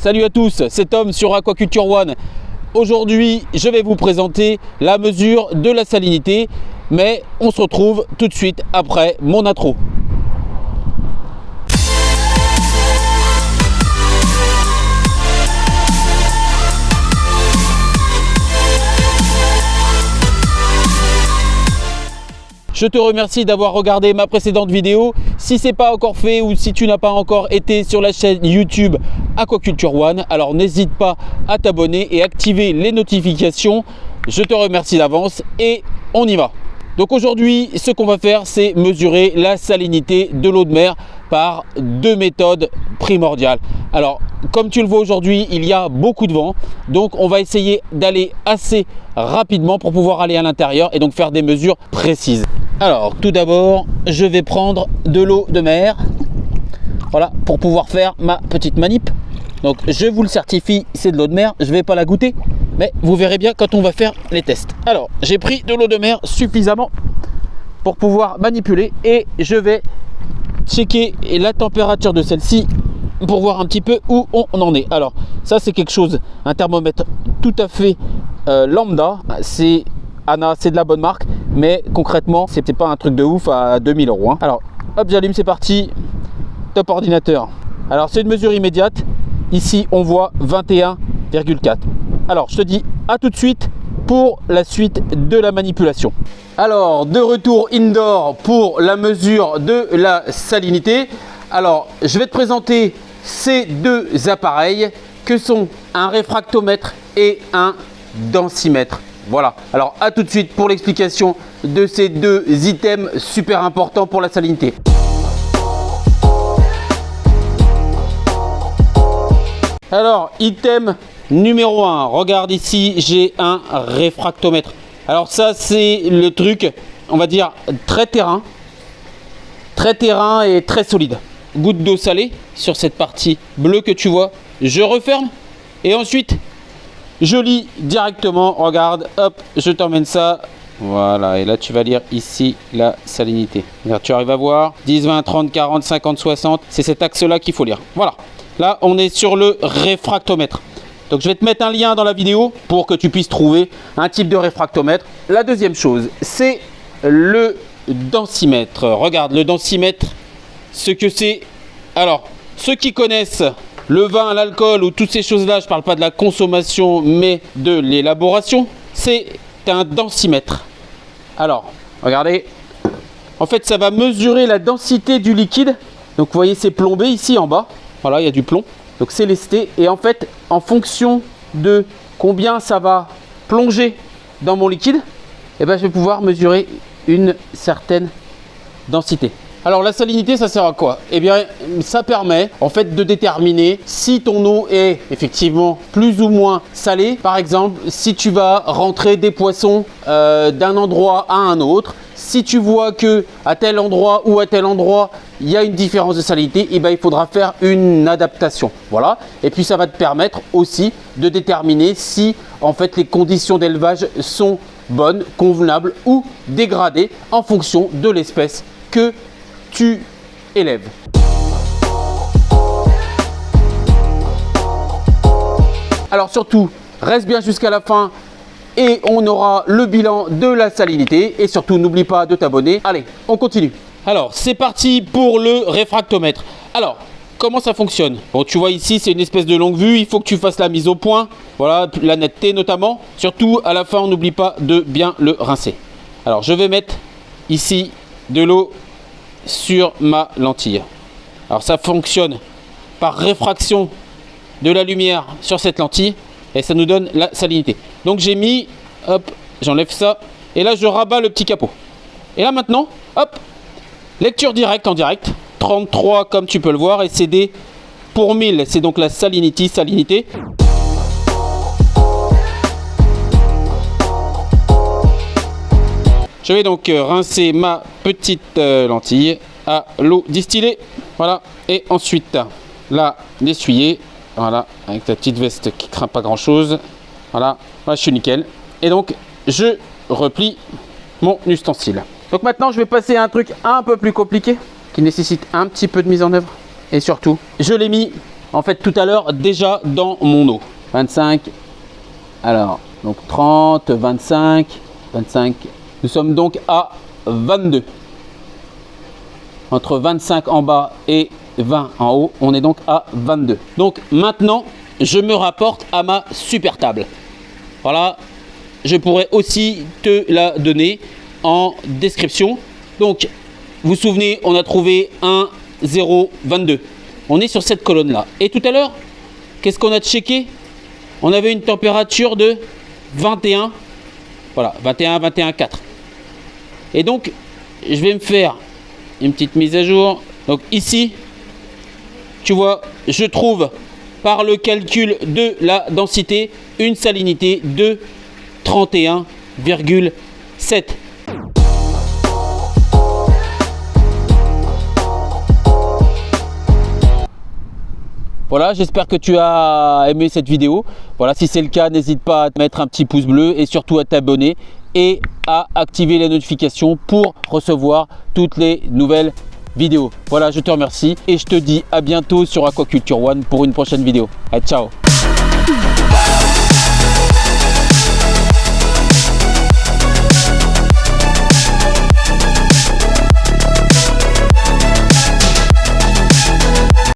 Salut à tous, c'est Tom sur Aquaculture One. Aujourd'hui, je vais vous présenter la mesure de la salinité, mais on se retrouve tout de suite après mon intro. Je te remercie d'avoir regardé ma précédente vidéo. Si ce n'est pas encore fait ou si tu n'as pas encore été sur la chaîne YouTube Aquaculture One, alors n'hésite pas à t'abonner et activer les notifications. Je te remercie d'avance et on y va. Donc aujourd'hui, ce qu'on va faire, c'est mesurer la salinité de l'eau de mer par deux méthodes primordiales. Alors, comme tu le vois aujourd'hui, il y a beaucoup de vent. Donc, on va essayer d'aller assez rapidement pour pouvoir aller à l'intérieur et donc faire des mesures précises. Alors, tout d'abord, je vais prendre de l'eau de mer. Voilà, pour pouvoir faire ma petite manip. Donc, je vous le certifie, c'est de l'eau de mer. Je ne vais pas la goûter, mais vous verrez bien quand on va faire les tests. Alors, j'ai pris de l'eau de mer suffisamment pour pouvoir manipuler et je vais checker la température de celle-ci pour voir un petit peu où on en est. Alors, ça, c'est quelque chose, un thermomètre tout à fait lambda. C'est Anna, c'est de la bonne marque, mais concrètement, c'est pas un truc de ouf à 2000 €. Hein. Alors, hop, j'allume, c'est parti. Top ordinateur. Alors, c'est une mesure immédiate. Ici, on voit 21,4. Alors, je te dis à tout de suite pour la suite de la manipulation. Alors, de retour indoor pour la mesure de la salinité. Alors, je vais te présenter ces deux appareils que sont un réfractomètre et un densimètre. Voilà. Alors, à tout de suite pour l'explication de ces deux items super importants pour la salinité. Alors, item numéro 1, regarde ici, j'ai un réfractomètre. Alors ça, c'est le truc, on va dire, très terrain et très solide. Goutte d'eau salée sur cette partie bleue que tu vois. Je referme et ensuite, je lis directement. Regarde, hop, je t'emmène ça. Voilà, et là, tu vas lire ici la salinité. Regarde, tu arrives à voir 10, 20, 30, 40, 50, 60. C'est cet axe-là qu'il faut lire. Voilà. Là, on est sur le réfractomètre. Donc, je vais te mettre un lien dans la vidéo pour que tu puisses trouver un type de réfractomètre. La deuxième chose, c'est le densimètre. Regarde, le densimètre, ce que c'est. Alors, ceux qui connaissent le vin, l'alcool ou toutes ces choses-là, je ne parle pas de la consommation, mais de l'élaboration, c'est un densimètre. Alors, regardez. En fait, ça va mesurer la densité du liquide. Donc, vous voyez, c'est plombé ici en bas. Voilà, il y a du plomb. Donc c'est lesté. Et en fait, en fonction de combien ça va plonger dans mon liquide, eh ben, je vais pouvoir mesurer une certaine densité. Alors la salinité, ça sert à quoi? Eh bien, ça permet en fait de déterminer si ton eau est effectivement plus ou moins salée. Par exemple, si tu vas rentrer des poissons d'un endroit à un autre, si tu vois que à tel endroit ou à tel endroit il y a une différence de salinité, eh bien, il faudra faire une adaptation. Voilà. Et puis ça va te permettre aussi de déterminer si en fait les conditions d'élevage sont bonnes, convenables ou dégradées en fonction de l'espèce que tu élèves. Alors surtout, reste bien jusqu'à la fin et on aura le bilan de la salinité. Et surtout, n'oublie pas de t'abonner. Allez, on continue. Alors, c'est parti pour le réfractomètre. Alors, comment ça fonctionne? Bon, tu vois ici, c'est une espèce de longue vue. Il faut que tu fasses la mise au point. Voilà, la netteté notamment. Surtout, à la fin, on n'oublie pas de bien le rincer. Alors, je vais mettre ici de l'eau sur ma lentille. Alors, ça fonctionne par réfraction de la lumière sur cette lentille. Et ça nous donne la salinité. Donc j'ai mis, hop, j'enlève ça. Et là, je rabats le petit capot. Et là maintenant, hop, lecture directe en direct. 33 comme tu peux le voir. Et c'est des pour 1000. C'est donc la salinité. Je vais donc rincer ma petite lentille à l'eau distillée. Voilà. Et ensuite, la l'essuyer. Voilà, avec ta petite veste qui craint pas grand chose. Voilà, je suis nickel. Et donc, je replie mon ustensile. Donc maintenant, je vais passer à un truc un peu plus compliqué qui nécessite un petit peu de mise en œuvre. Et surtout, je l'ai mis en fait tout à l'heure déjà dans mon eau. 25, alors donc 30, 25, 25, nous sommes donc à 22. Entre 25 en bas et 20 en haut, on est donc à 22. Donc maintenant, je me rapporte à ma super table. Voilà, je pourrais aussi te la donner en description. Donc, vous vous souvenez, on a trouvé 1, 0, 22. On est sur cette colonne-là. Et tout à l'heure, qu'est-ce qu'on a checké? On avait une température de 21. Voilà, 21, 21, 4. Et donc, je vais me faire une petite mise à jour. Donc ici, tu vois, je trouve par le calcul de la densité une salinité de 31,7. Voilà, j'espère que tu as aimé cette vidéo. Voilà, si c'est le cas, n'hésite pas à mettre un petit pouce bleu et surtout à t'abonner et à activer les notifications pour recevoir toutes les nouvelles vidéos. Voilà, je te remercie et je te dis à bientôt sur Aquaculture One pour une prochaine vidéo. Allez, ciao!